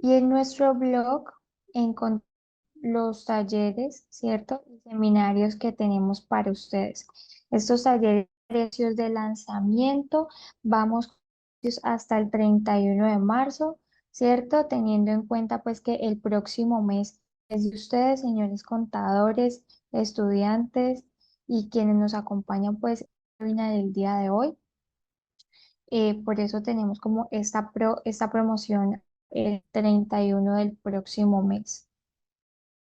Y en nuestro blog encontramos los talleres, ¿cierto? Y seminarios que tenemos para ustedes. Estos talleres, precios de lanzamiento, vamos hasta el 31 de marzo, ¿cierto? Teniendo en cuenta pues que el próximo mes es de ustedes, señores contadores, estudiantes y quienes nos acompañan pues en la webinar del día de hoy. Por eso tenemos como esta promoción el 31 del próximo mes.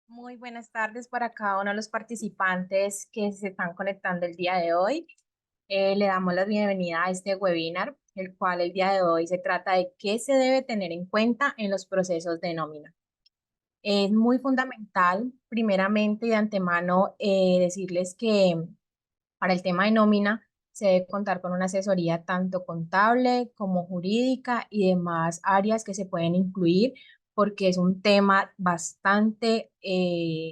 Muy buenas tardes para cada uno de los participantes que se están conectando el día de hoy. Le damos la bienvenida a este webinar, el cual el día de hoy se trata de qué se debe tener en cuenta en los procesos de nómina. Es muy fundamental, primeramente y de antemano, decirles que para el tema de nómina se debe contar con una asesoría tanto contable como jurídica y demás áreas que se pueden incluir porque es un tema bastante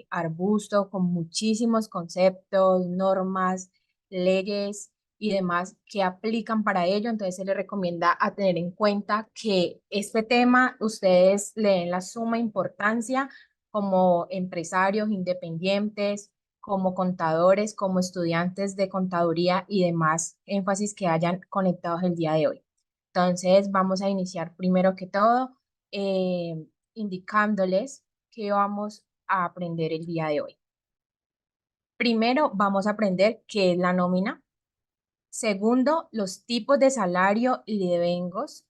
arbusto con muchísimos conceptos, normas, leyes y demás que aplican para ello. Entonces se les recomienda a tener en cuenta que este tema ustedes le den la suma importancia como empresarios independientes, como contadores, como estudiantes de contaduría y demás énfasis que hayan conectados el día de hoy. Entonces, vamos a iniciar primero que todo indicándoles qué vamos a aprender el día de hoy. Primero, vamos a aprender qué es la nómina. Segundo, los tipos de salario y de vengos.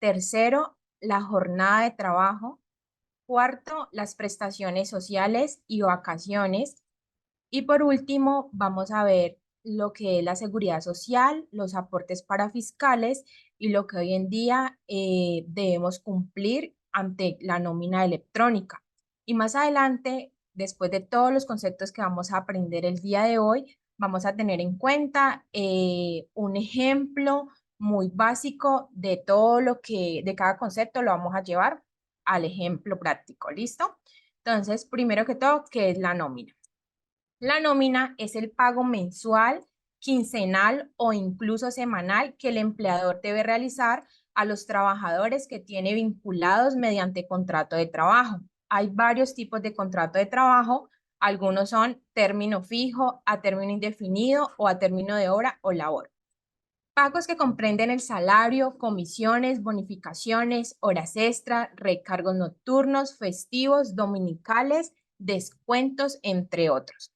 Tercero, la jornada de trabajo. Cuarto, las prestaciones sociales y vacaciones. Y por último, vamos a ver lo que es la seguridad social, los aportes parafiscales y lo que hoy en día debemos cumplir ante la nómina electrónica. Y más adelante, después de todos los conceptos que vamos a aprender el día de hoy, vamos a tener en cuenta un ejemplo muy básico de todo lo que, de cada concepto lo vamos a llevar al ejemplo práctico. ¿Listo? Entonces, primero que todo, ¿qué es la nómina? La nómina es el pago mensual, quincenal o incluso semanal que el empleador debe realizar a los trabajadores que tiene vinculados mediante contrato de trabajo. Hay varios tipos de contrato de trabajo. Algunos son término fijo, a término indefinido o a término de hora o labor. Pagos que comprenden el salario, comisiones, bonificaciones, horas extra, recargos nocturnos, festivos, dominicales, descuentos, entre otros.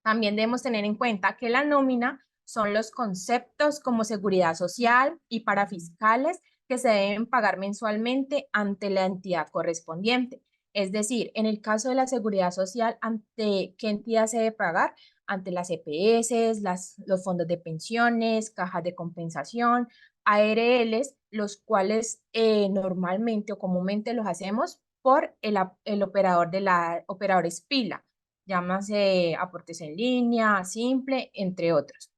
También debemos tener en cuenta que la nómina son los conceptos como seguridad social y parafiscales que se deben pagar mensualmente ante la entidad correspondiente. Es decir, en el caso de la seguridad social, ¿ante qué entidad se debe pagar? Ante las EPS, los fondos de pensiones, cajas de compensación, ARLs, los cuales normalmente o comúnmente los hacemos por el operador de la operador Espila, llámase aportes en línea, simple, entre otros.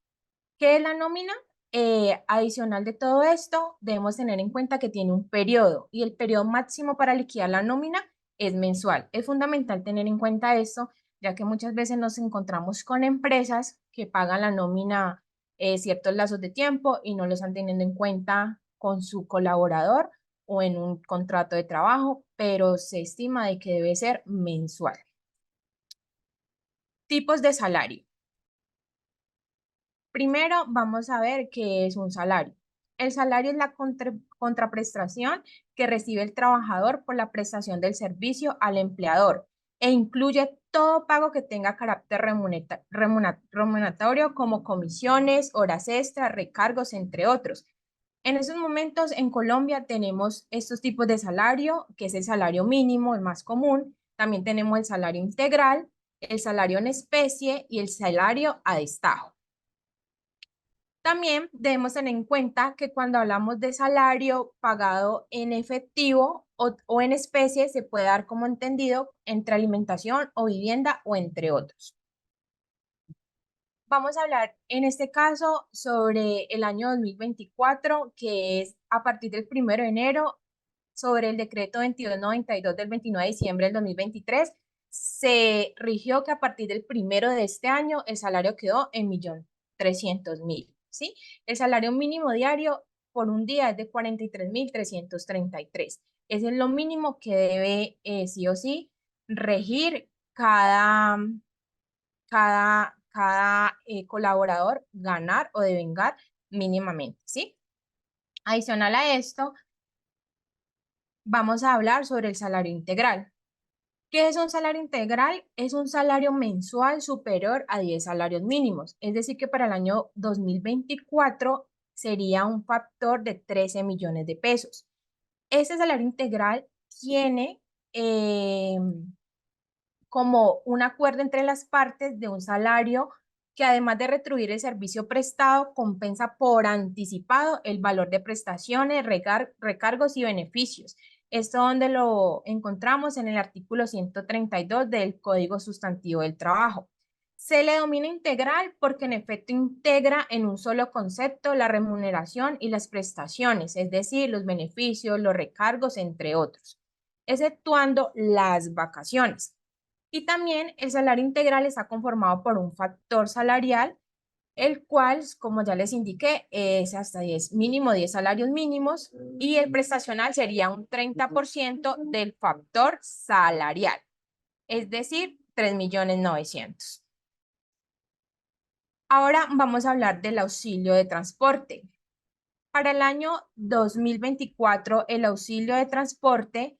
¿Qué es la nómina? Adicional de todo esto, debemos tener en cuenta que tiene un periodo y el periodo máximo para liquidar la nómina es mensual. Es fundamental tener en cuenta esto, ya que muchas veces nos encontramos con empresas que pagan la nómina ciertos lazos de tiempo y no lo están teniendo en cuenta con su colaborador o en un contrato de trabajo, pero se estima de que debe ser mensual. Tipos de salario. Primero vamos a ver qué es un salario. El salario es la contraprestación que recibe el trabajador por la prestación del servicio al empleador e incluye todo pago que tenga carácter remuneratorio como comisiones, horas extras, recargos, entre otros. En estos momentos en Colombia tenemos estos tipos de salario, que es el salario mínimo, el más común. También tenemos el salario integral, el salario en especie y el salario a destajo. También debemos tener en cuenta que cuando hablamos de salario pagado en efectivo o en especie, se puede dar como entendido entre alimentación o vivienda o entre otros. Vamos a hablar en este caso sobre el año 2024, que es a partir del 1 de enero, sobre el decreto 2292 del 29 de diciembre del 2023. Se rigió que a partir del 1 de este año el salario quedó en 1.300.000, ¿sí? El salario mínimo diario por un día es de 43.333. Ese es lo mínimo que debe sí o sí regir cada colaborador ganar o devengar mínimamente, ¿sí? Adicional a esto, vamos a hablar sobre el salario integral. ¿Qué es un salario integral? Es un salario mensual superior a 10 salarios mínimos. Es decir, que para el año 2024 sería un factor de 13 millones de pesos. Este salario integral tiene eh, como un acuerdo entre las partes de un salario que además de retribuir el servicio prestado, compensa por anticipado el valor de prestaciones, recargos y beneficios. Esto donde lo encontramos en el artículo 132 del Código Sustantivo del Trabajo. Se le denomina integral porque en efecto integra en un solo concepto la remuneración y las prestaciones, es decir, los beneficios, los recargos, entre otros, exceptuando las vacaciones. Y también el salario integral está conformado por un factor salarial, el cual, como ya les indiqué, es hasta 10, mínimo 10 salarios mínimos, y el prestacional sería un 30% del factor salarial, es decir, 3.900.000. Ahora vamos a hablar del auxilio de transporte. Para el año 2024, el auxilio de transporte,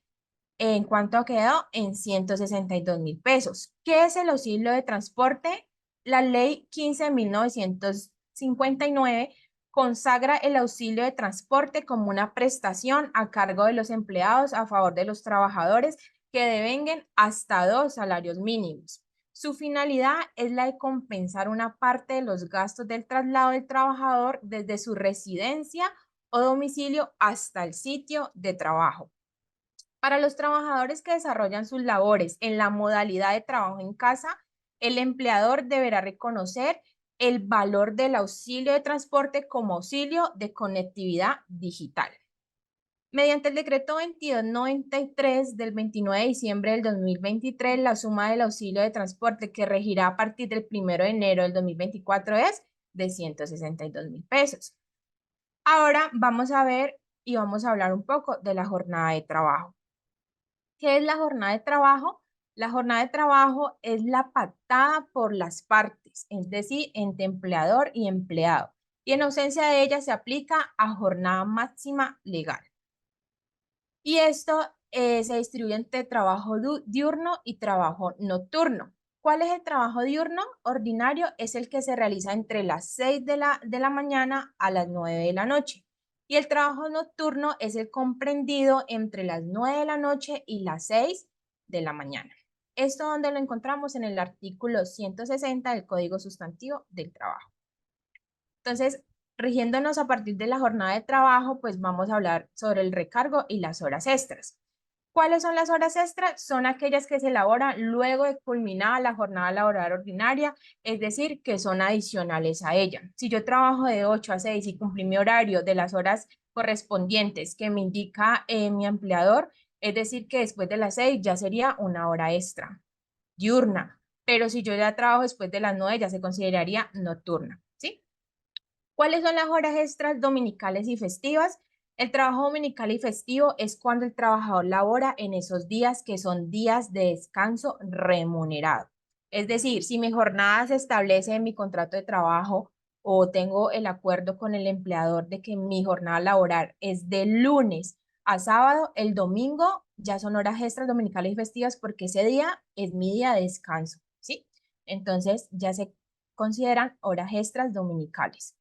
¿en cuánto quedó? En 162.000 pesos. ¿Qué es el auxilio de transporte? La ley 15.959 consagra el auxilio de transporte como una prestación a cargo de los empleados a favor de los trabajadores que devenguen hasta 2 salarios mínimos. Su finalidad es la de compensar una parte de los gastos del traslado del trabajador desde su residencia o domicilio hasta el sitio de trabajo. Para los trabajadores que desarrollan sus labores en la modalidad de trabajo en casa, el empleador deberá reconocer el valor del auxilio de transporte como auxilio de conectividad digital. Mediante el decreto 2293 del 29 de diciembre del 2023, la suma del auxilio de transporte que regirá a partir del 1 de enero del 2024 es de 162.000 pesos. Ahora vamos a ver y vamos a hablar un poco de la jornada de trabajo. ¿Qué es la jornada de trabajo? La jornada de trabajo es la pactada por las partes, es decir, entre empleador y empleado. Y en ausencia de ella se aplica a jornada máxima legal. Y esto se distribuye entre trabajo diurno y trabajo nocturno. ¿Cuál es el trabajo diurno? Ordinario es el que se realiza entre las 6 de la mañana a las 9 de la noche. Y el trabajo nocturno es el comprendido entre las 9 de la noche y las 6 de la mañana. Esto donde lo encontramos en el artículo 160 del Código Sustantivo del Trabajo. Entonces, rigiéndonos a partir de la jornada de trabajo, pues vamos a hablar sobre el recargo y las horas extras. ¿Cuáles son las horas extras? Son aquellas que se elaboran luego de culminada la jornada laboral ordinaria, es decir, que son adicionales a ella. Si yo trabajo de 8 a 6 y cumplí mi horario de las horas correspondientes que me indica mi empleador, es decir, que después de las 6 ya sería una hora extra, diurna. Pero si yo ya trabajo después de las 9 ya se consideraría nocturna, ¿sí? ¿Cuáles son las horas extras dominicales y festivas? El trabajo dominical y festivo es cuando el trabajador labora en esos días que son días de descanso remunerado. Es decir, si mi jornada se establece en mi contrato de trabajo o tengo el acuerdo con el empleador de que mi jornada laboral es de lunes a sábado, el domingo ya son horas extras dominicales y festivas porque ese día es mi día de descanso, ¿sí? Entonces ya se consideran horas extras dominicales.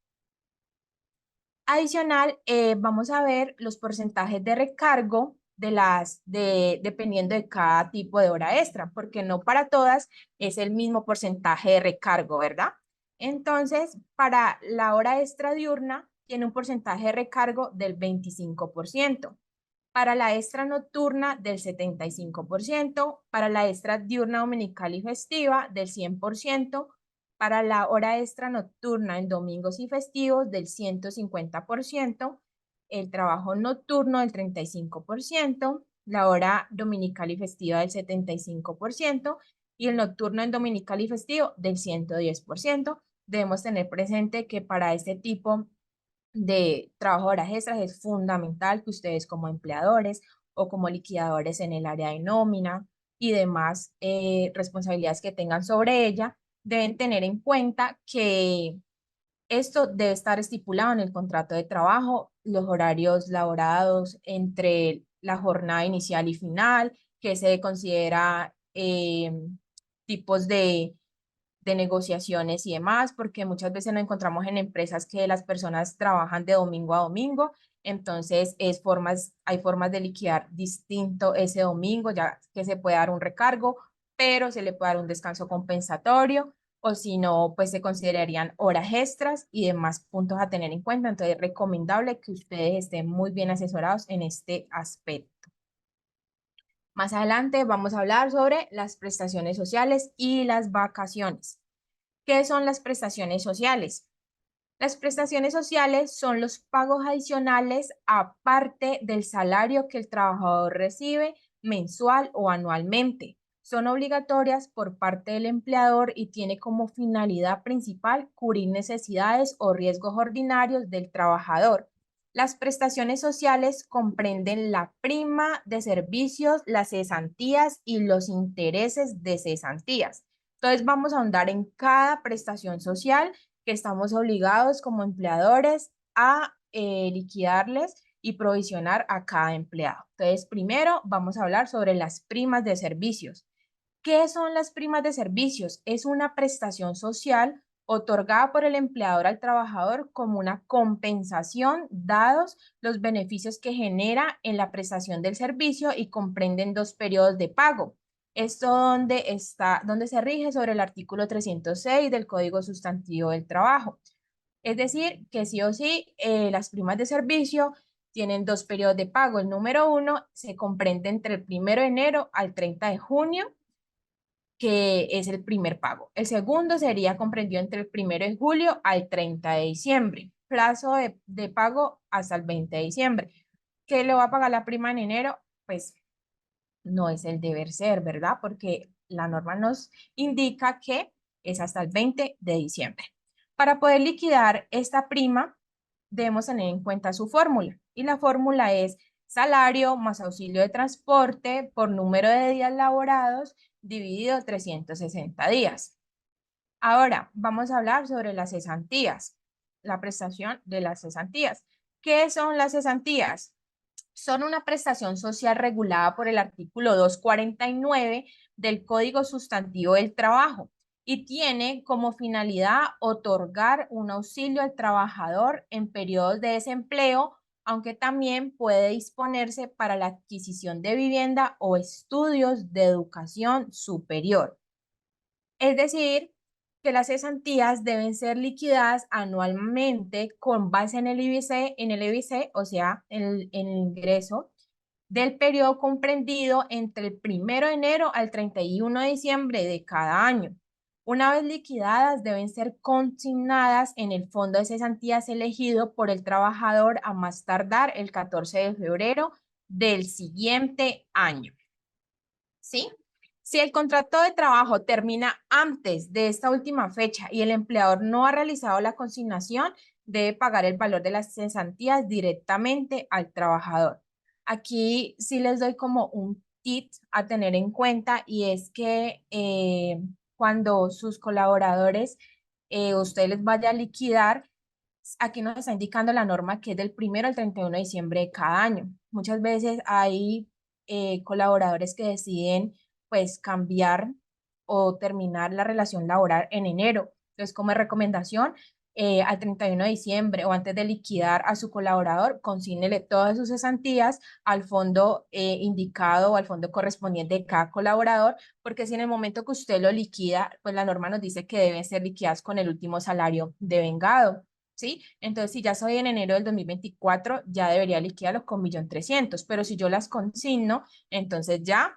Adicional, vamos a ver los porcentajes de recargo dependiendo de cada tipo de hora extra, porque no para todas es el mismo porcentaje de recargo, ¿verdad? Entonces, para la hora extra diurna tiene un porcentaje de recargo del 25%, para la extra nocturna del 75%, para la extra diurna dominical y festiva del 100%, para la hora extra nocturna en domingos y festivos del 150%, el trabajo nocturno del 35%, la hora dominical y festiva del 75% y el nocturno en dominical y festivo del 110%. Debemos tener presente que para este tipo de trabajo de horas extras es fundamental que ustedes como empleadores o como liquidadores en el área de nómina y demás responsabilidades que tengan sobre ella, deben tener en cuenta que esto debe estar estipulado en el contrato de trabajo, los horarios laborados entre la jornada inicial y final, que se considera tipos de negociaciones y demás, porque muchas veces nos encontramos en empresas que las personas trabajan de domingo a domingo, entonces hay formas de liquidar distinto ese domingo, ya que se puede dar un recargo, pero se le puede dar un descanso compensatorio, o si no, pues se considerarían horas extras y demás puntos a tener en cuenta. Entonces es recomendable que ustedes estén muy bien asesorados en este aspecto. Más adelante vamos a hablar sobre las prestaciones sociales y las vacaciones. ¿Qué son las prestaciones sociales? Las prestaciones sociales son los pagos adicionales aparte del salario que el trabajador recibe mensual o anualmente. Son obligatorias por parte del empleador y tiene como finalidad principal cubrir necesidades o riesgos ordinarios del trabajador. Las prestaciones sociales comprenden la prima de servicios, las cesantías y los intereses de cesantías. Entonces vamos a ahondar en cada prestación social que estamos obligados como empleadores a liquidarles y provisionar a cada empleado. Entonces, primero vamos a hablar sobre las primas de servicios. ¿Qué son las primas de servicios? Es una prestación social otorgada por el empleador al trabajador como una compensación dados los beneficios que genera en la prestación del servicio y comprenden dos periodos de pago. Esto donde se rige sobre el artículo 306 del Código Sustantivo del Trabajo. Es decir, que sí o sí, las primas de servicio tienen dos periodos de pago. El número uno se comprende entre el 1 de enero al 30 de junio, que es el primer pago. El segundo sería comprendido entre el 1 de julio al 30 de diciembre. Plazo de pago hasta el 20 de diciembre. ¿Qué le va a pagar la prima en enero? Pues no es el deber ser, ¿verdad? Porque la norma nos indica que es hasta el 20 de diciembre. Para poder liquidar esta prima, debemos tener en cuenta su fórmula. Y la fórmula es salario más auxilio de transporte por número de días laborados dividido 360 días. Ahora, vamos a hablar sobre las cesantías, la prestación de las cesantías. ¿Qué son las cesantías? Son una prestación social regulada por el artículo 249 del Código Sustantivo del Trabajo y tiene como finalidad otorgar un auxilio al trabajador en periodos de desempleo, aunque también puede disponerse para la adquisición de vivienda o estudios de educación superior. Es decir, que las cesantías deben ser liquidadas anualmente con base en el IBC, o sea, en el ingreso del periodo comprendido entre el 1 de enero al 31 de diciembre de cada año. Una vez liquidadas, deben ser consignadas en el fondo de cesantías elegido por el trabajador a más tardar el 14 de febrero del siguiente año. ¿Sí? Si el contrato de trabajo termina antes de esta última fecha y el empleador no ha realizado la consignación, debe pagar el valor de las cesantías directamente al trabajador. Aquí sí les doy como un tip a tener en cuenta y es que cuando sus colaboradores usted les vaya a liquidar, aquí nos está indicando la norma que es del 1 al 31 de diciembre de cada año. Muchas veces hay colaboradores que deciden pues cambiar o terminar la relación laboral en enero. Entonces, como recomendación, al 31 de diciembre o antes de liquidar a su colaborador, consígnele todas sus cesantías al fondo indicado o al fondo correspondiente de cada colaborador, porque si en el momento que usted lo liquida, pues la norma nos dice que deben ser liquidadas con el último salario devengado. ¿Sí? Entonces, si ya soy en enero del 2024, ya debería liquidarlos con 1.300.000, pero si yo las consigno, entonces ya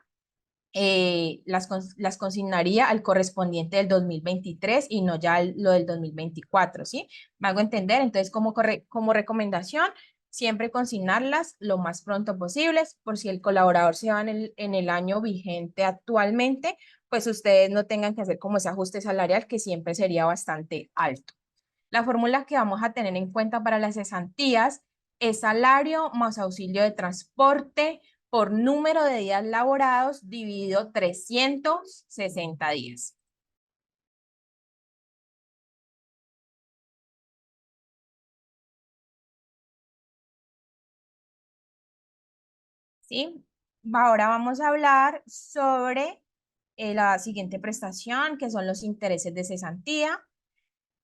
las consignaría al correspondiente del 2023 y no ya lo del 2024, ¿sí? ¿Me hago entender? Entonces, como recomendación, siempre consignarlas lo más pronto posible, por si el colaborador se va en el año vigente actualmente, pues ustedes no tengan que hacer como ese ajuste salarial que siempre sería bastante alto. La fórmula que vamos a tener en cuenta para las cesantías es salario más auxilio de transporte por número de días laborados dividido 360 días. ¿Sí? Ahora vamos a hablar sobre la siguiente prestación, que son los intereses de cesantía.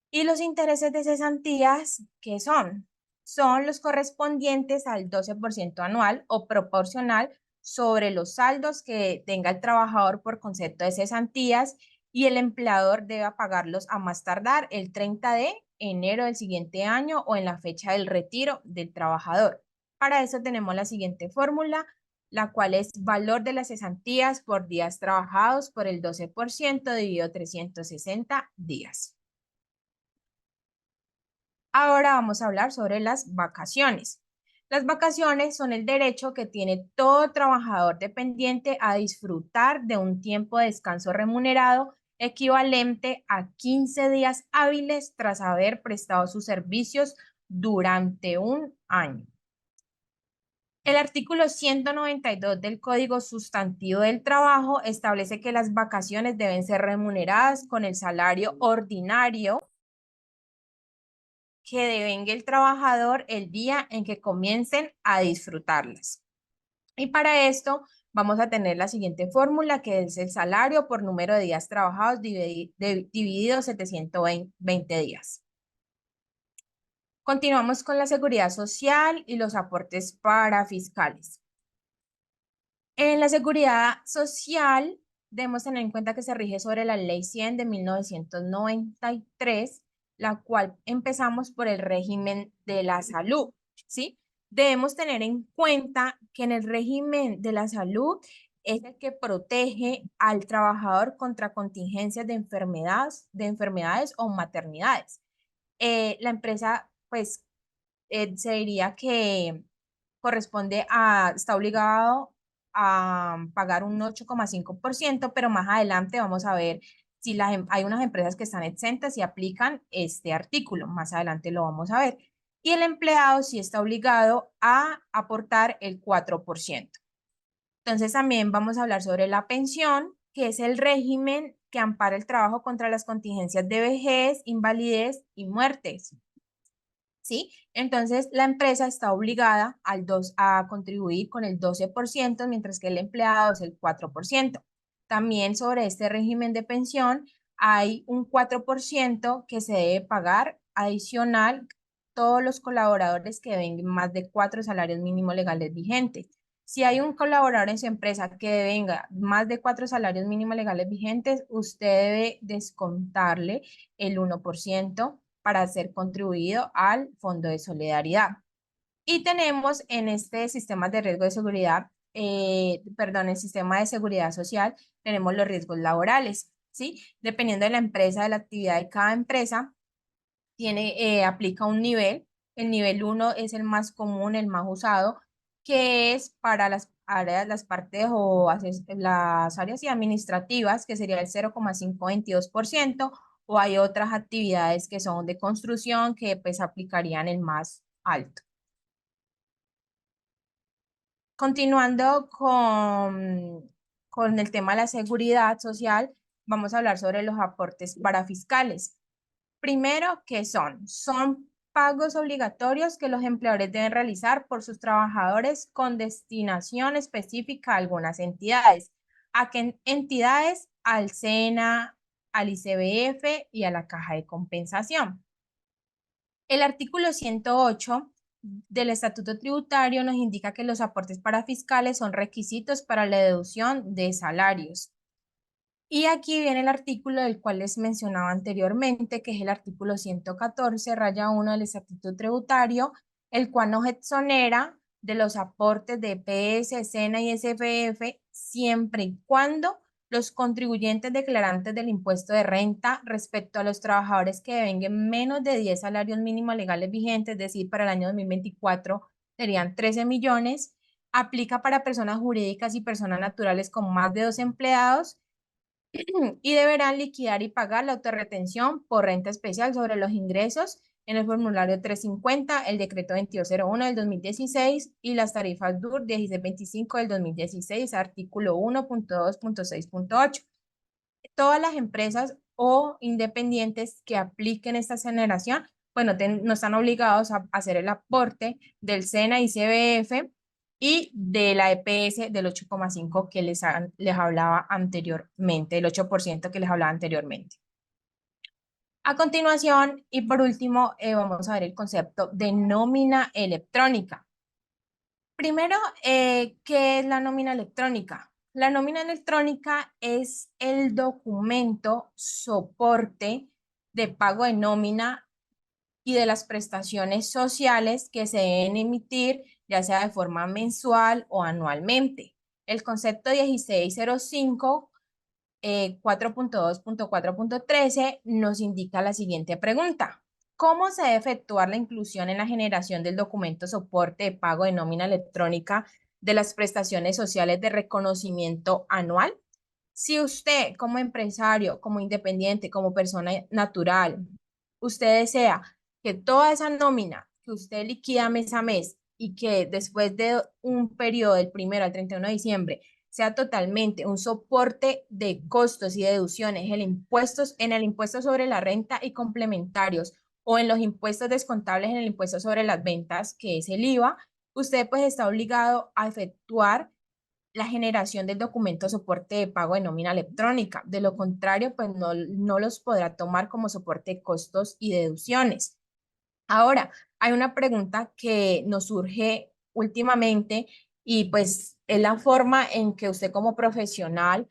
Y los intereses de cesantías, ¿qué son? Son los correspondientes al 12% anual o proporcional sobre los saldos que tenga el trabajador por concepto de cesantías y el empleador debe pagarlos a más tardar el 30 de enero del siguiente año o en la fecha del retiro del trabajador. Para eso tenemos la siguiente fórmula, la cual es valor de las cesantías por días trabajados por el 12% dividido 360 días. Ahora vamos a hablar sobre las vacaciones. Las vacaciones son el derecho que tiene todo trabajador dependiente a disfrutar de un tiempo de descanso remunerado equivalente a 15 días hábiles tras haber prestado sus servicios durante un año. El artículo 192 del Código Sustantivo del Trabajo establece que las vacaciones deben ser remuneradas con el salario ordinario que devenga el trabajador el día en que comiencen a disfrutarlas. Y para esto vamos a tener la siguiente fórmula, que es el salario por número de días trabajados dividido 720 días. Continuamos con la seguridad social y los aportes para fiscales. En la seguridad social debemos tener en cuenta que se rige sobre la Ley 100 de 1993, la cual empezamos por el régimen de la salud, ¿sí? Debemos tener en cuenta que en el régimen de la salud es el que protege al trabajador contra contingencias de enfermedades o maternidades. La empresa, pues, se diría que está obligado a pagar un 8,5%, pero más adelante vamos a ver si hay unas empresas que están exentas y aplican este artículo. Más adelante lo vamos a ver. Y el empleado sí está obligado a aportar el 4%. Entonces también vamos a hablar sobre la pensión, que es el régimen que ampara el trabajo contra las contingencias de vejez, invalidez y muertes. ¿Sí? Entonces, la empresa está obligada a contribuir con el 12%, mientras que el empleado es el 4%. También sobre este régimen de pensión hay un 4% que se debe pagar adicional todos los colaboradores que vengan más de 4 salarios mínimos legales vigentes. Si hay un colaborador en su empresa que venga más de 4 salarios mínimos legales vigentes, usted debe descontarle el 1% para ser contribuido al Fondo de Solidaridad. Y tenemos en este sistema de riesgo de seguridad, el sistema de seguridad social, tenemos los riesgos laborales, ¿sí? Dependiendo de la empresa, de la actividad de cada empresa, aplica un nivel. El nivel 1 es el más común, el más usado, que es para las áreas, las partes o las áreas administrativas, que sería el 0,522%, o hay otras actividades que son de construcción que pues aplicarían el más alto. Continuando con el tema de la seguridad social, vamos a hablar sobre los aportes parafiscales. Primero, ¿qué son? Son pagos obligatorios que los empleadores deben realizar por sus trabajadores con destinación específica a algunas entidades. ¿A qué entidades? Al SENA, al ICBF y a la Caja de Compensación. El artículo 108 del Estatuto Tributario nos indica que los aportes parafiscales son requisitos para la deducción de salarios. Y aquí viene el artículo del cual les mencionaba anteriormente, que es el artículo 114, raya 1 del Estatuto Tributario, el cual nos exonera de los aportes de EPS, SENA y SFF, siempre y cuando los contribuyentes declarantes del impuesto de renta respecto a los trabajadores que devenguen menos de 10 salarios mínimos legales vigentes, es decir, para el año 2024 serían 13 millones, aplica para personas jurídicas y personas naturales con más de 2 empleados, y deberán liquidar y pagar la autorretención por renta especial sobre los ingresos en el formulario 350, el decreto 2201 del 2016 y las tarifas DUR 1625 del 2016, artículo 1.2.6.8. Todas las empresas o independientes que apliquen esta exoneración, pues no están obligados a hacer el aporte del SENA y CBF y de la EPS del 8,5 que les hablaba anteriormente, el 8% que les hablaba anteriormente. A continuación, y por último, vamos a ver el concepto de nómina electrónica. Primero, ¿qué es la nómina electrónica? La nómina electrónica es el documento soporte de pago de nómina y de las prestaciones sociales que se deben emitir, ya sea de forma mensual o anualmente. El concepto 1605 4.2.4.13 nos indica la siguiente pregunta. ¿Cómo se debe efectuar la inclusión en la generación del documento soporte de pago de nómina electrónica de las prestaciones sociales de reconocimiento anual? Si usted como empresario, como independiente, como persona natural, usted desea que toda esa nómina que usted liquida mes a mes y que después de un periodo del 1 al 31 de diciembre sea totalmente un soporte de costos y deducciones en el impuesto sobre la renta y complementarios o en los impuestos descontables en el impuesto sobre las ventas, que es el IVA, usted pues está obligado a efectuar la generación del documento soporte de pago de nómina electrónica. De lo contrario, pues no los podrá tomar como soporte de costos y deducciones. Ahora, hay una pregunta que nos surge últimamente y pues es la forma en que usted como profesional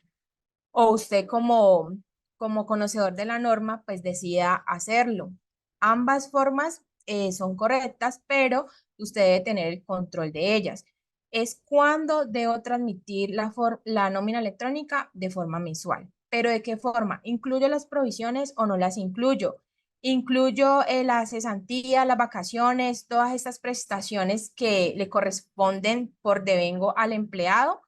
o usted como conocedor de la norma pues decida hacerlo. Ambas formas son correctas, pero usted debe tener el control de ellas. Es cuando debo transmitir la nómina electrónica de forma mensual. ¿Pero de qué forma? ¿Incluyo las provisiones o no las incluyo? Incluyo la cesantía, las vacaciones, todas estas prestaciones que le corresponden por devengo al empleado.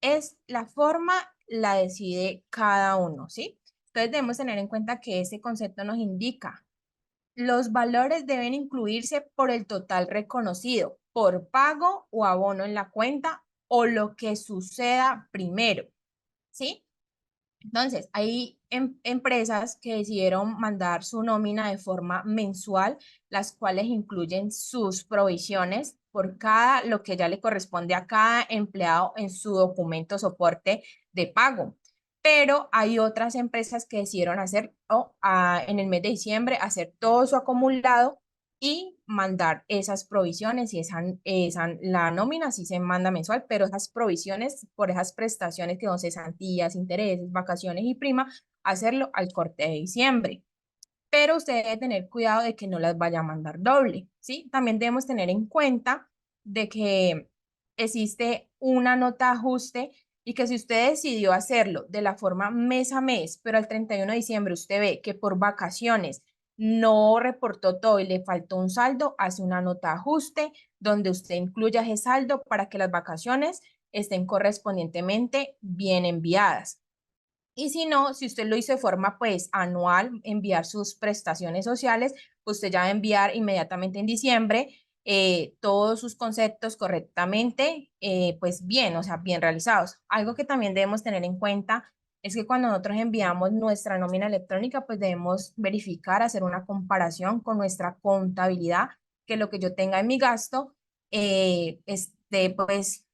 Es la forma, la decide cada uno, ¿sí? Entonces debemos tener en cuenta que ese concepto nos indica, los valores deben incluirse por el total reconocido, por pago o abono en la cuenta o lo que suceda primero, ¿sí? Entonces, hay empresas que decidieron mandar su nómina de forma mensual, las cuales incluyen sus provisiones por cada, lo que ya le corresponde a cada empleado en su documento soporte de pago. Pero hay otras empresas que decidieron hacer en el mes de diciembre, hacer todo su acumulado y mandar esas provisiones y la nómina sí se manda mensual, pero esas provisiones por esas prestaciones que son cesantías, intereses, vacaciones y prima, hacerlo al corte de diciembre. Pero usted debe tener cuidado de que no las vaya a mandar doble, ¿sí? También debemos tener en cuenta de que existe una nota de ajuste y que si usted decidió hacerlo de la forma mes a mes, pero al 31 de diciembre usted ve que por vacaciones no reportó todo y le faltó un saldo, hace una nota de ajuste donde usted incluya ese saldo para que las vacaciones estén correspondientemente bien enviadas. Y si no, si usted lo hizo de forma pues anual, enviar sus prestaciones sociales, usted ya va a enviar inmediatamente en diciembre todos sus conceptos correctamente, pues bien, o sea, bien realizados. Algo que también debemos tener en cuenta es que cuando nosotros enviamos nuestra nómina electrónica, pues debemos verificar, hacer una comparación con nuestra contabilidad, que lo que yo tenga en mi gasto esté pues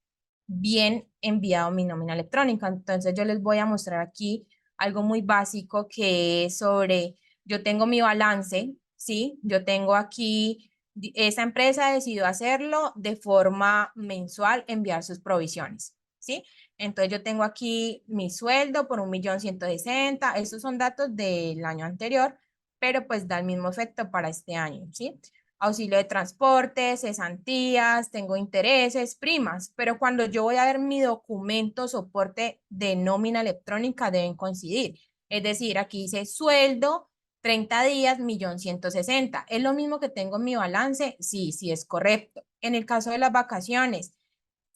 bien enviado mi nómina electrónica. Entonces yo les voy a mostrar aquí algo muy básico que es sobre, yo tengo mi balance, ¿sí? Yo tengo aquí, esa empresa decidió hacerlo de forma mensual, enviar sus provisiones, ¿sí? Entonces yo tengo aquí mi sueldo por 1.160.000, estos son datos del año anterior, pero pues da el mismo efecto para este año, ¿sí? Auxilio de transporte, cesantías, tengo intereses, primas, pero cuando yo voy a ver mi documento soporte de nómina electrónica deben coincidir. Es decir, aquí dice sueldo, 30 días, 1.160.000. ¿Es lo mismo que tengo en mi balance? Sí, sí es correcto. En el caso de las vacaciones,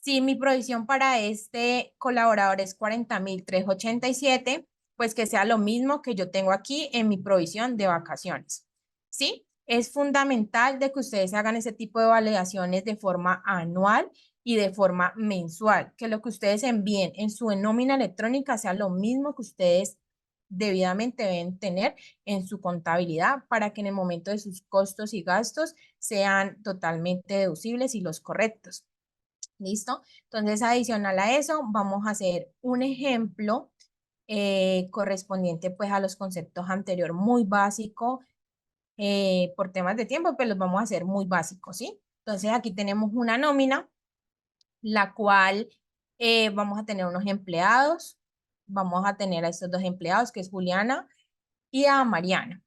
si mi provisión para este colaborador es 40.387, pues que sea lo mismo que yo tengo aquí en mi provisión de vacaciones. ¿Sí? Es fundamental de que ustedes hagan ese tipo de validaciones de forma anual y de forma mensual, que lo que ustedes envíen en su nómina electrónica sea lo mismo que ustedes debidamente deben tener en su contabilidad para que en el momento de sus costos y gastos sean totalmente deducibles y los correctos. ¿Listo? Entonces, adicional a eso, vamos a hacer un ejemplo correspondiente pues a los conceptos anteriores, muy básico por temas de tiempo, pero los vamos a hacer muy básicos, ¿sí? Entonces, aquí tenemos una nómina, la cual vamos a tener unos empleados, vamos a tener a estos dos empleados, que es Juliana y a Mariana.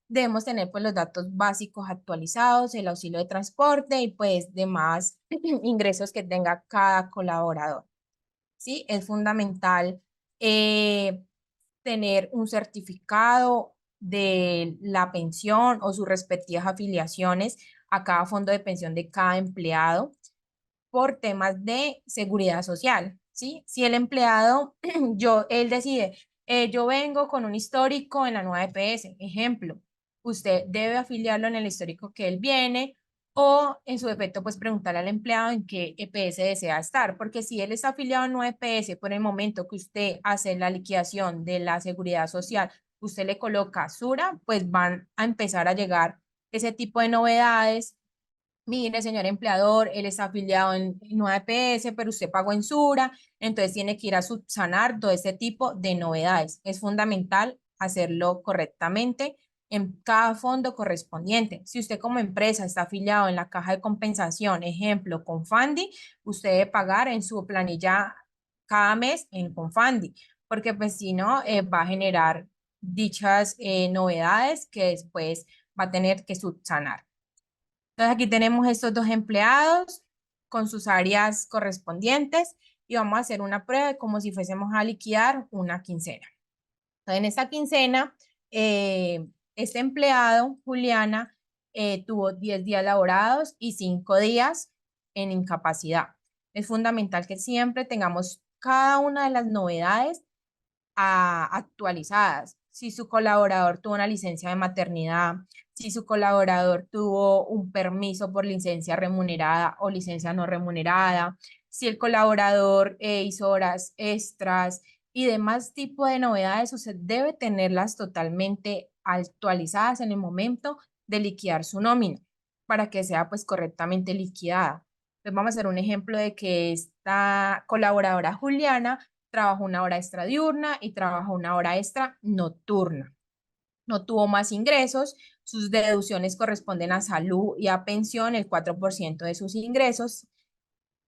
Debemos tener pues los datos básicos actualizados, el auxilio de transporte y pues demás ingresos que tenga cada colaborador. ¿Sí? Es fundamental eh, tener un certificado de la pensión o sus respectivas afiliaciones a cada fondo de pensión de cada empleado por temas de seguridad social, ¿sí? Si el empleado, él decide, yo vengo con un histórico en la nueva EPS, ejemplo, usted debe afiliarlo en el histórico que él viene o en su defecto, pues preguntarle al empleado en qué EPS desea estar, porque si él está afiliado en una EPS por el momento que usted hace la liquidación de la seguridad social, usted le coloca SURA, pues van a empezar a llegar ese tipo de novedades. Mire, señor empleador, él está afiliado en una EPS, pero usted pagó en Sura, entonces tiene que ir a subsanar todo este tipo de novedades. Es fundamental hacerlo correctamente en cada fondo correspondiente. Si usted como empresa está afiliado en la caja de compensación, ejemplo, Confandi, usted debe pagar en su planilla cada mes en Confandi, porque pues si no, va a generar dichas novedades que después va a tener que subsanar. Entonces aquí tenemos estos dos empleados con sus áreas correspondientes y vamos a hacer una prueba como si fuésemos a liquidar una quincena. Entonces en esta quincena, este empleado, Juliana, tuvo 10 días laborados y 5 días en incapacidad. Es fundamental que siempre tengamos cada una de las novedades actualizadas. Si su colaborador tuvo una licencia de maternidad, si su colaborador tuvo un permiso por licencia remunerada o licencia no remunerada, si el colaborador hizo horas extras y demás tipo de novedades, usted debe tenerlas totalmente actualizadas en el momento de liquidar su nómina para que sea pues correctamente liquidada. Entonces vamos a hacer un ejemplo de que esta colaboradora Juliana trabajó una hora extra diurna y trabajó una hora extra nocturna. No tuvo más ingresos, sus deducciones corresponden a salud y a pensión, el 4% de sus ingresos,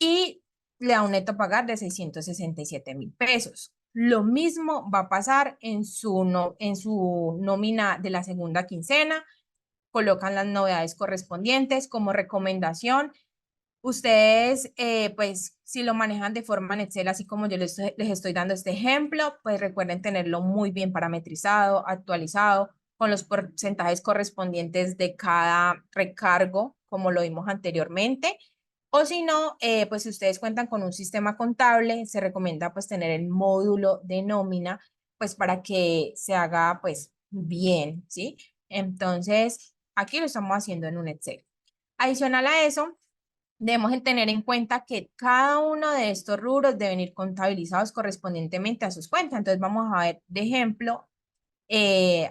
y le da un neto a pagar de 667.000 pesos. Lo mismo va a pasar en su nómina de la segunda quincena, colocan las novedades correspondientes como recomendación. Ustedes, pues, si lo manejan de forma en Excel, así como yo les estoy dando este ejemplo, pues recuerden tenerlo muy bien parametrizado, actualizado, con los porcentajes correspondientes de cada recargo, como lo vimos anteriormente. O si no, pues si ustedes cuentan con un sistema contable, se recomienda pues tener el módulo de nómina, pues para que se haga pues bien, ¿sí? Entonces, aquí lo estamos haciendo en un Excel. Adicional a eso, debemos tener en cuenta que cada uno de estos rubros deben ir contabilizados correspondientemente a sus cuentas. Entonces vamos a ver, de ejemplo,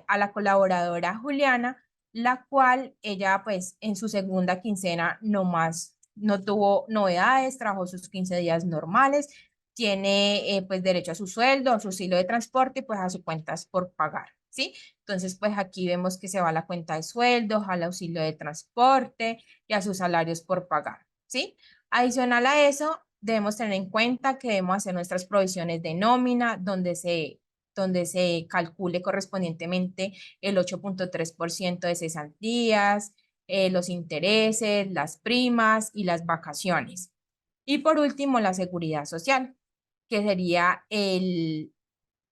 a la colaboradora Juliana, la cual ella pues en su segunda quincena no tuvo novedades, trabajó sus 15 días normales, tiene pues derecho a su sueldo, a su estilo de transporte y pues a sus cuentas por pagar, ¿sí? Entonces pues aquí vemos que se va a la cuenta de sueldos, al auxilio de transporte y a sus salarios por pagar, ¿sí? Adicional a eso, debemos tener en cuenta que debemos hacer nuestras provisiones de nómina, donde se calcule correspondientemente el 8,3% de cesantías, los intereses, las primas y las vacaciones. Y por último, la seguridad social, que sería el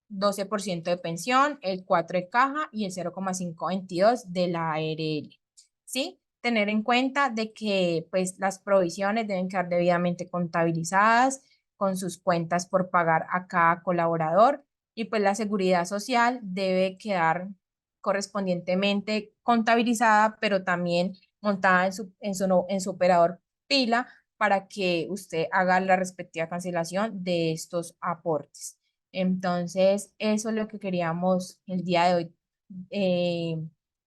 12% de pensión, el 4% de caja y el 0,522 de la ARL. ¿Sí? Tener en cuenta de que pues las provisiones deben quedar debidamente contabilizadas con sus cuentas por pagar a cada colaborador y pues la seguridad social debe quedar correspondientemente contabilizada, pero también montada en su operador pila para que usted haga la respectiva cancelación de estos aportes. Entonces, eso es lo que queríamos el día de hoy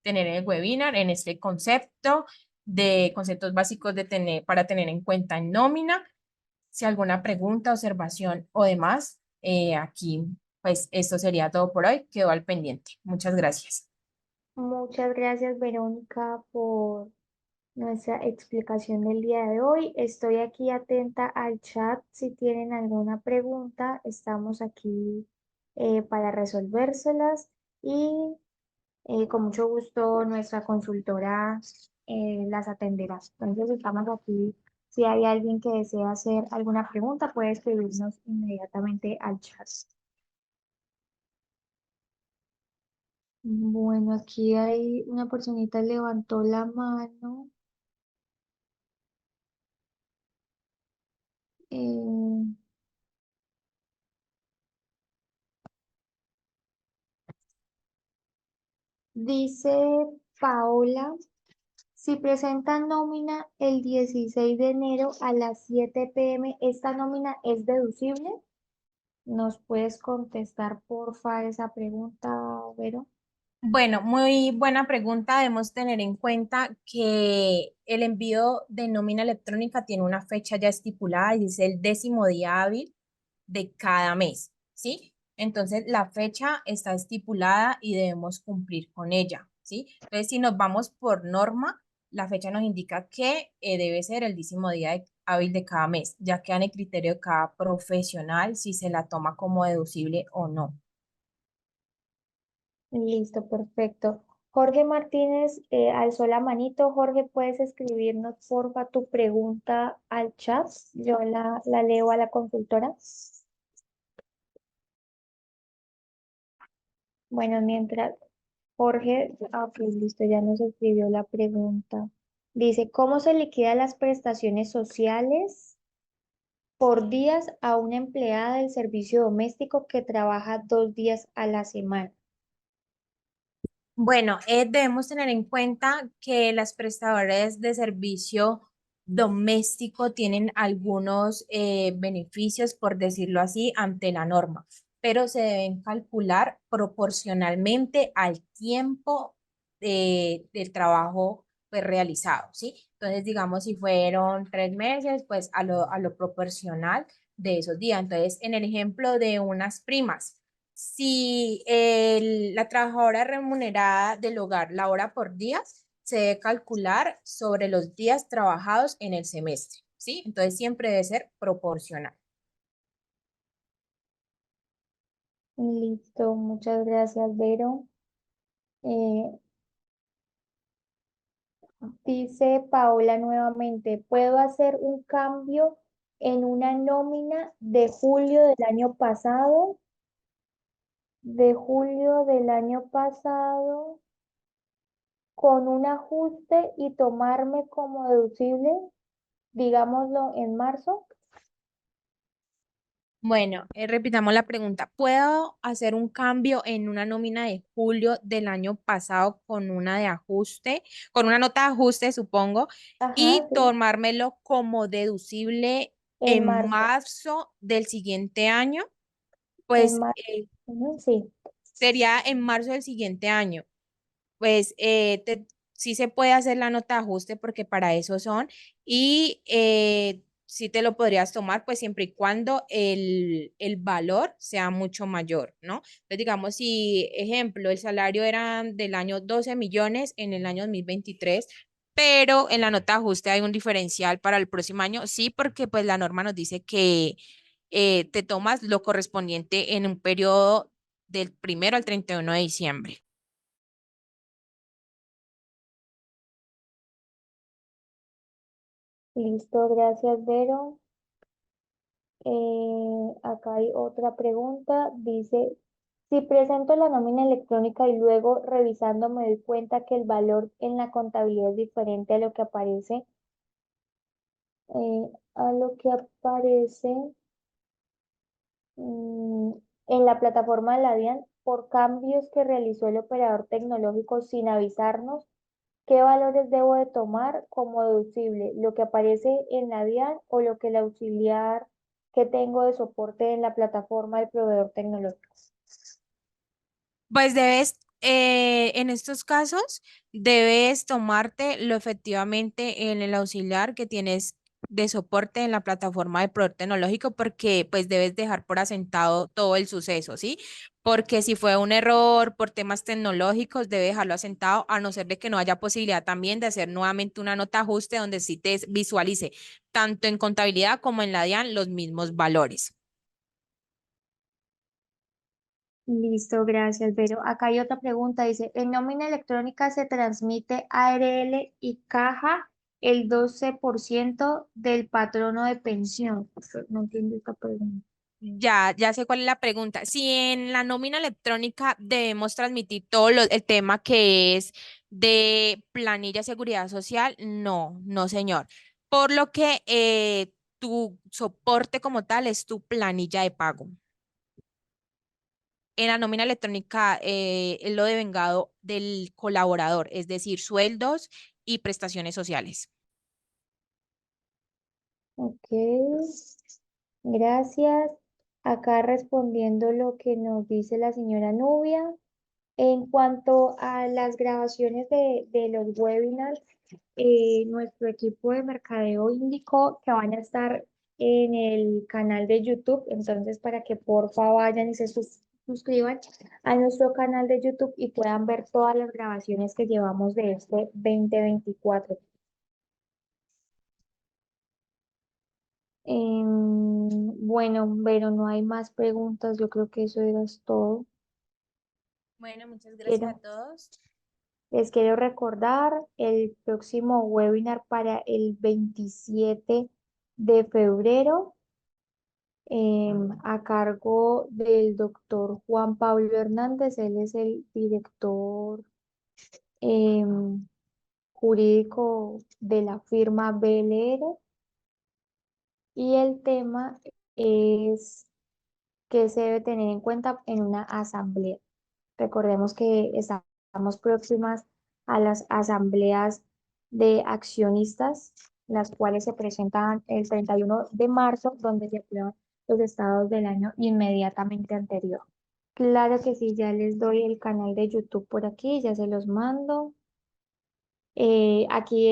tener en el webinar, en este concepto de conceptos básicos para tener en cuenta en nómina. Si alguna pregunta, observación o demás, aquí, pues esto sería todo por hoy. Quedo al pendiente. Muchas gracias. Muchas gracias, Verónica, por nuestra explicación del día de hoy. Estoy aquí atenta al chat. Si tienen alguna pregunta, estamos aquí para resolvérselas y con mucho gusto nuestra consultora las atenderá. Entonces estamos aquí. Si hay alguien que desea hacer alguna pregunta, puede escribirnos inmediatamente al chat. Bueno, aquí hay una personita levantó la mano. Eh, dice Paola, si presentan nómina el 16 de enero a las 7 p.m., ¿esta nómina es deducible? ¿Nos puedes contestar, porfa, esa pregunta, Vero? Bueno, muy buena pregunta. Debemos tener en cuenta que el envío de nómina electrónica tiene una fecha ya estipulada y dice el 10º día hábil de cada mes, ¿sí? Entonces, la fecha está estipulada y debemos cumplir con ella, ¿sí? Entonces, si nos vamos por norma, la fecha nos indica que debe ser el 10º día hábil de cada mes, ya queda en el criterio de cada profesional si se la toma como deducible o no. Listo, perfecto. Jorge Martínez alzó la manito. Jorge, ¿puedes escribirnos, porfa, tu pregunta al chat? Yo la leo a la consultora. Bueno, mientras Jorge, pues listo, ya nos escribió la pregunta. Dice, ¿cómo se liquidan las prestaciones sociales por días a una empleada del servicio doméstico que trabaja 2 días a la semana? Bueno, debemos tener en cuenta que las prestadoras de servicio doméstico tienen algunos beneficios, por decirlo así, ante la norma, pero se deben calcular proporcionalmente al tiempo del trabajo pues, realizado, ¿sí? Entonces, digamos, si fueron 3 meses, pues a lo proporcional de esos días. Entonces, en el ejemplo de unas primas. Si la trabajadora remunerada del hogar labora por días, se debe calcular sobre los días trabajados en el semestre, ¿sí? Entonces siempre debe ser proporcional. Listo, muchas gracias, Vero. Eh, dice Paola nuevamente, ¿puedo hacer un cambio en una nómina de julio del año pasado? De julio del año pasado con un ajuste y tomarme como deducible, digámoslo, en marzo. Bueno, repitamos la pregunta. ¿Puedo hacer un cambio en una nómina de julio del año pasado con una de ajuste, con una nota de ajuste, supongo, Ajá, y sí, tomármelo como deducible en en marzo, marzo del siguiente año? en Pues marzo. Ujú, sí, sería en marzo del siguiente año. Pues sí se puede hacer la nota de ajuste porque para eso son y sí te lo podrías tomar pues siempre y cuando el valor sea mucho mayor, ¿no? Entonces digamos si, ejemplo, el salario era del año 12 millones en el año 2023, pero en la nota de ajuste hay un diferencial para el próximo año, sí, porque pues la norma nos dice que te tomas lo correspondiente en un periodo del 1 al 31 de diciembre. listo, gracias, Vero. Acá hay otra pregunta. Dice, si presento la nómina electrónica y luego revisando me doy cuenta que el valor en la contabilidad es diferente a lo que aparece, a lo que aparece. en la plataforma de la DIAN por cambios que realizó el operador tecnológico sin avisarnos. ¿Qué valores debo de tomar como deducible? ¿Lo que aparece en la DIAN o lo que el auxiliar que tengo de soporte en la plataforma del proveedor tecnológico? Pues debes, en estos casos, debes tomarte lo efectivamente en el auxiliar que tienes de soporte en la plataforma de proveedor tecnológico porque pues debes dejar por asentado todo el suceso, ¿sí? Porque si fue un error por temas tecnológicos, debe dejarlo asentado a no ser de que no haya posibilidad también de hacer nuevamente una nota ajuste donde sí te visualice tanto en contabilidad como en la DIAN los mismos valores. Listo, gracias, Vero. Acá hay otra pregunta. Dice, en nómina electrónica se transmite ARL y caja el 12% del patrono de pensión. No entiendo esta pregunta. Ya sé cuál es la pregunta. Si en la nómina electrónica debemos transmitir todo el tema que es de planilla de seguridad social, no, no, señor. Por lo que tu soporte como tal es tu planilla de pago. En la nómina electrónica es lo devengado del colaborador, es decir, sueldos y prestaciones sociales. Ok, gracias. Acá respondiendo lo que nos dice la señora Nubia. En cuanto a las grabaciones de los webinars, nuestro equipo de mercadeo indicó que van a estar en el canal de YouTube, entonces para que porfa vayan y se suscriban a nuestro canal de YouTube y puedan ver todas las grabaciones que llevamos de este 2024. Bueno, pero no hay más preguntas, yo creo que eso era todo. Bueno, muchas gracias a Quiero todos. Les quiero recordar el próximo webinar para el 27 de febrero a cargo del doctor Juan Pablo Hernández. Él es el director em, jurídico de la firma BLR y el tema es que se debe tener en cuenta en una asamblea. Recordemos que estamos próximas a las asambleas de accionistas, las cuales se presentan el 31 de marzo, donde se aprueban los estados del año inmediatamente anterior. Claro que sí, ya les doy el canal de YouTube por aquí, ya se los mando. Aquí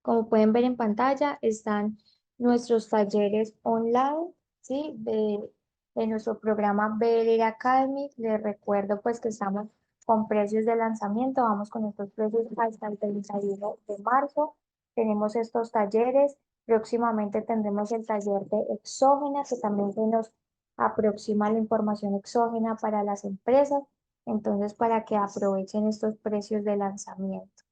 como pueden ver en pantalla, están nuestros talleres online, ¿sí? De nuestro programa BLR Academy. Les recuerdo pues que estamos con precios de lanzamiento, vamos con estos precios hasta el 31 de marzo. Tenemos estos talleres, próximamente tendremos el taller de exógena, que también se nos aproxima la información exógena para las empresas, entonces para que aprovechen estos precios de lanzamiento.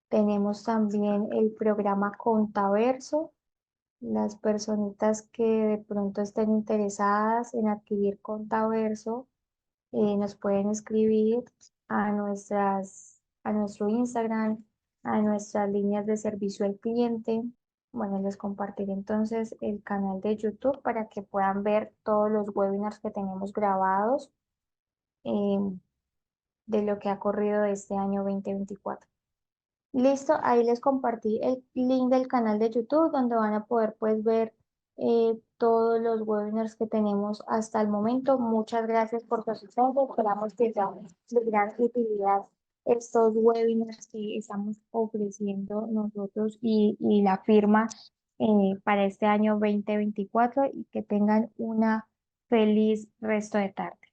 Tenemos también el programa Contaverso. Las personitas que de pronto estén interesadas en adquirir Contaverso nos pueden escribir a nuestro Instagram, a nuestras líneas de servicio al cliente. Bueno, les compartiré entonces el canal de YouTube para que puedan ver todos los webinars que tenemos grabados eh, de lo que ha corrido este año 2024. Listo, ahí les compartí el link del canal de YouTube donde van a poder pues ver todos los webinars que tenemos hasta el momento. Muchas gracias por su asistencia. Esperamos que sean de gran utilidad estos webinars que estamos ofreciendo nosotros y la firma para este año 2024 y que tengan una feliz resto de tarde.